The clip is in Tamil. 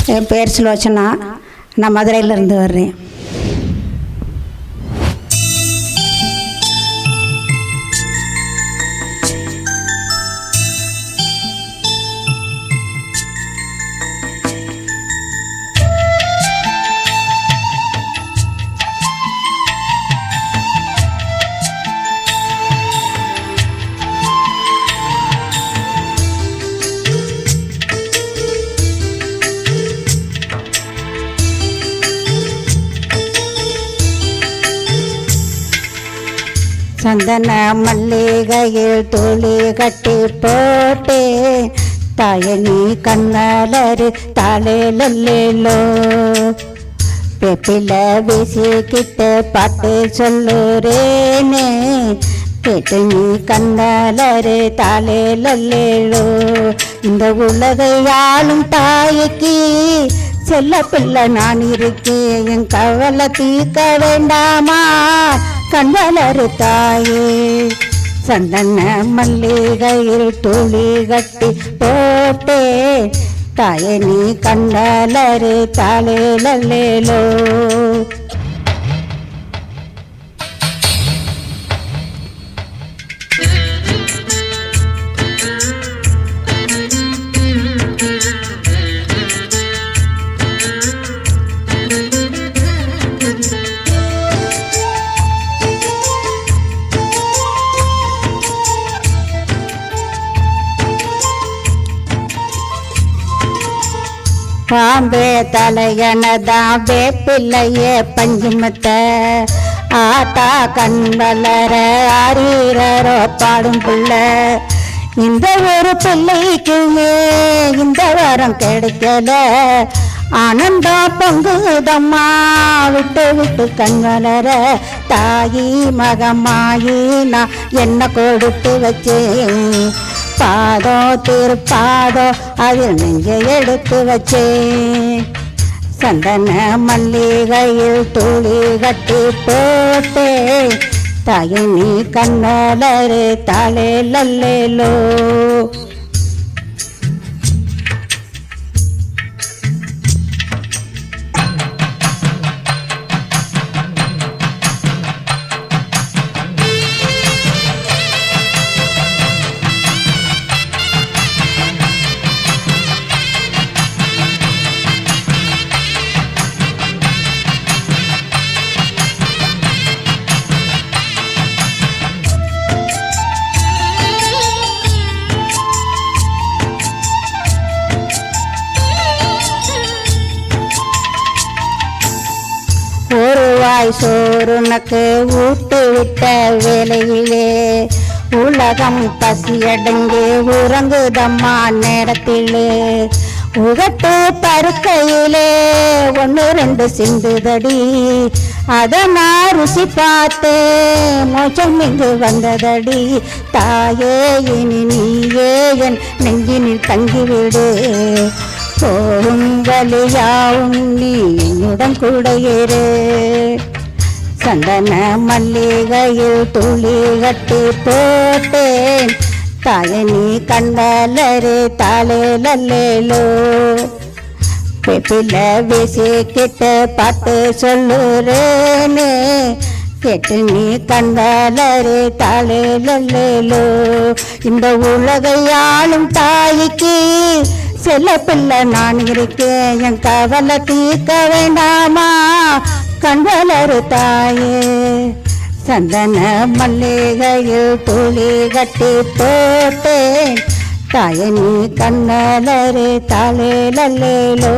என் பேர் சுலோச்சனா. நான் மதுரையிலேருந்து வர்றேன். சந்தன மல்லிகையில் துளி கட்டி போட்டே தாயனி கண்ணலரு தாளேலோ பெப்பில வீசிக்கிட்டு பாட்டு சொல்லுறேனே கேட்டு நீ கண்ணலரு தாளேலோ. இந்த உலகை ஆளும் தாய்க்கு செல்ல பிள்ளை நான் இருக்கேன், என் கவலை தீர்க்க வேண்டாமா கண்வளரு தாயே. சந்தன மல்லிகையில் துளி கட்டி போட்டே தாயே நீ கண்வளரு தாளேலோ. பாம்பே தலையனதான் வேப்பிள்ளையே பஞ்சுமத்த ஆத்தா கண் வளர ஆரீரோ பாடும் பிள்ளை. இந்த ஒரு பிள்ளைக்குமே இந்த வாரம் கிடைக்கல, ஆனந்தம் பொங்குதம்மா விட்டு விட்டு கண் வளர. தாயி மகமாயி நான் என்ன கொடுத்து வச்சேன், பாதோ திருப்பாதோ அதில் நெஞ்ச எடுத்து வச்சேன். சந்தன மல்லிகையில் துளி கட்டி போட்டே தாயை நீ கண்ணலரு தாளேலோ. ஒரு வாய் சோறுனக்கு ஊட்டு விட்ட வேலையிலே உலகம் பசியடங்கி உறங்குதம்மா நேரத்திலே. உகட்டு பருக்கையிலே ஒன்று ரெண்டு சிந்துதடி, அதை நான் ருசி பார்த்து மோச்சம் இங்கு வந்ததடி. தாயே இனி நீயே என் நெஞ்சினில் தங்கிவிடு, போகும் வழியாவும் நீ என்னுடன் கூட ஏறு. சந்தன மல்லிகையில் துளி கட்டி போட்டேன் தாயை நீ கண்டலரு தாளேலோ. பெப்பில வீசிக்கிட்டு பாட்டு சொல்லுறேனே கேட்டு நீ கண்டலரு தாளேலோ. இந்த உலகையாளும் தாய்க்கு செல்ல பிள்ளை நான் இருக்கேன், என் கவலை தீர்க்க வேண்டாமா கண்வளரு தாயே. சந்தன மல்லிகையில் துளி கட்டி போட்டேன் தாயை நீ கண்ணலரு தாளேலோ.